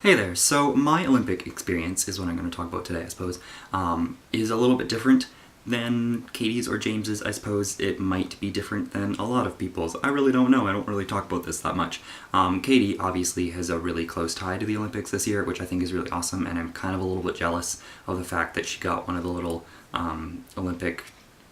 Hey there, so my Olympic experience is what I'm going to talk about today, I suppose, is a little bit different than Katie's or James's. I suppose it might be different than a lot of people's. I really don't know, I don't really talk about this that much. Katie obviously has a really close tie to the Olympics this year, which I think is really awesome, and I'm kind of a little bit jealous of the fact that she got one of the little Olympic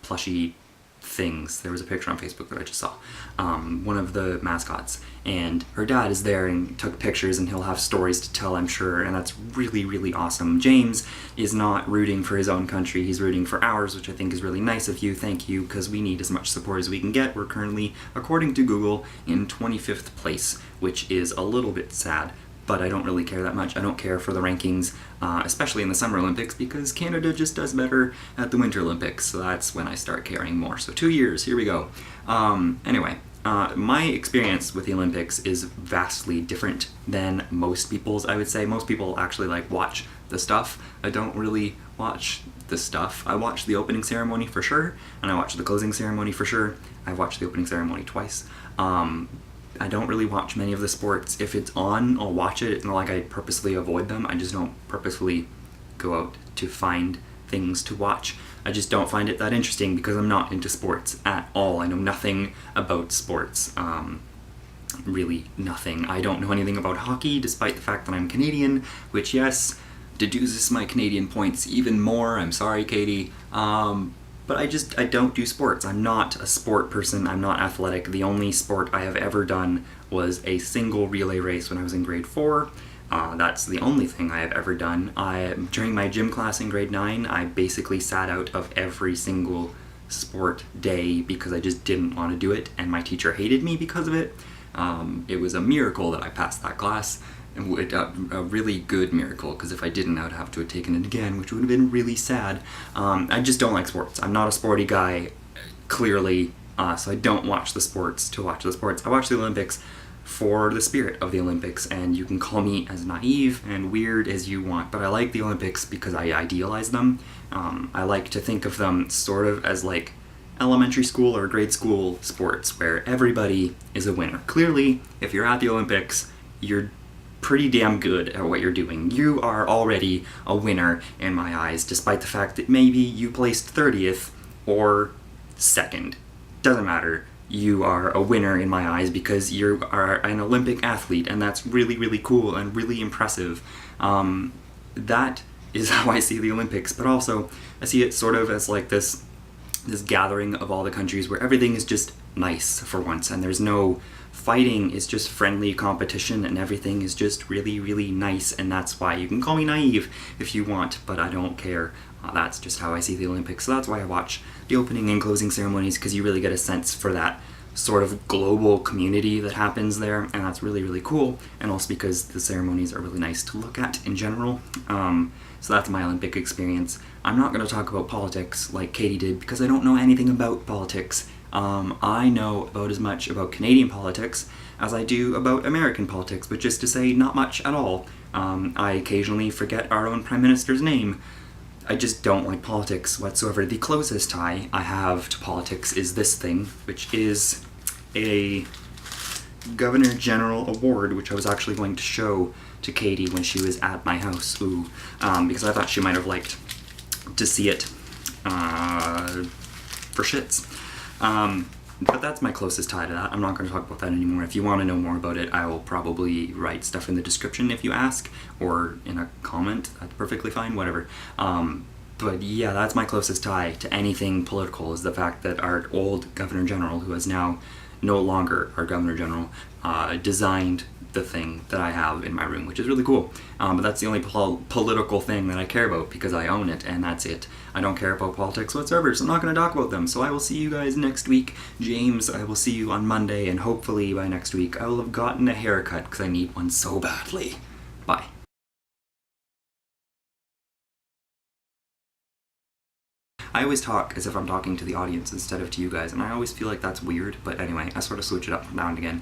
plushie things. There was a picture on Facebook that I just saw. One of the mascots, and her dad is there and took pictures, and he'll have stories to tell, I'm sure, and that's really, really awesome. James is not rooting for his own country, he's rooting for ours, which I think is really nice of you. Thank you, because we need as much support as we can get. We're currently, according to Google, in 25th place, which is a little bit sad. But I don't really care that much. I don't care for the rankings, especially in the Summer Olympics, because Canada just does better at the Winter Olympics, so that's when I start caring more. So 2 years, here we go. Anyway, my experience with the Olympics is vastly different than most people's, I would say. Most people actually watch the stuff. I don't really watch the stuff. I watch the opening ceremony for sure, and I watch the closing ceremony for sure. I've watched the opening ceremony twice. I don't really watch many of the sports. If it's on, I'll watch it. It's not like I purposely avoid them. I just don't purposefully go out to find things to watch. I just don't find it that interesting because I'm not into sports at all. I know nothing about sports. Really nothing. I don't know anything about hockey, despite the fact that I'm Canadian, which, yes, deduces my Canadian points even more. I'm sorry, Katie. But I don't do sports. I'm not a sport person. I'm not athletic. The only sport I have ever done was a single relay race when I was in grade 4. That's the only thing I have ever done. During my gym class in grade 9, I basically sat out of every single sport day because I just didn't want to do it, and my teacher hated me because of it. It was a miracle that I passed that class. A really good miracle, because if I didn't, I would have to have taken it again, which would have been really sad. I just don't like sports. I'm not a sporty guy, clearly, so I don't watch the sports to watch the sports. I watch the Olympics for the spirit of the Olympics, and you can call me as naive and weird as you want, but I like the Olympics because I idealize them. I like to think of them sort of as like elementary school or grade school sports, where everybody is a winner. Clearly, if you're at the Olympics, you're pretty damn good at what you're doing. You are already a winner in my eyes, despite the fact that maybe you placed 30th or 2nd. Doesn't matter. You are a winner in my eyes because you are an Olympic athlete, and that's really, really cool and really impressive. That is how I see the Olympics, but also I see it sort of as like this gathering of all the countries where everything is just nice for once, and there's no fighting. Is just friendly competition, and everything is just really, really nice, and that's why you can call me naive if you want, but I don't care. That's just how I see the Olympics, so that's why I watch the opening and closing ceremonies, because you really get a sense for that sort of global community that happens there, and that's really, really cool, and also because the ceremonies are really nice to look at in general. So that's my Olympic experience. I'm not going to talk about politics like Katie did, because I don't know anything about politics. I know about as much about Canadian politics as I do about American politics, but just to say, not much at all. I occasionally forget our own Prime Minister's name. I just don't like politics whatsoever. The closest tie I have to politics is this thing, which is a Governor General Award, which I was actually going to show to Katie when she was at my house. Because I thought she might have liked to see it for shits. But that's my closest tie to that. I'm not going to talk about that anymore. If you want to know more about it, I will probably write stuff in the description if you ask, or in a comment. That's perfectly fine, whatever. But yeah, that's my closest tie to anything political, is the fact that our old Governor General, who is now no longer our Governor General, designed the thing that I have in my room, which is really cool. But that's the only political thing that I care about, because I own it, and that's it. I don't care about politics whatsoever, so I'm not going to talk about them. So I will see you guys next week. James, I will see you on Monday, and hopefully by next week I will have gotten a haircut, because I need one so badly. Bye. I always talk as if I'm talking to the audience instead of to you guys, and I always feel like that's weird, but anyway, I sort of switch it up now and again.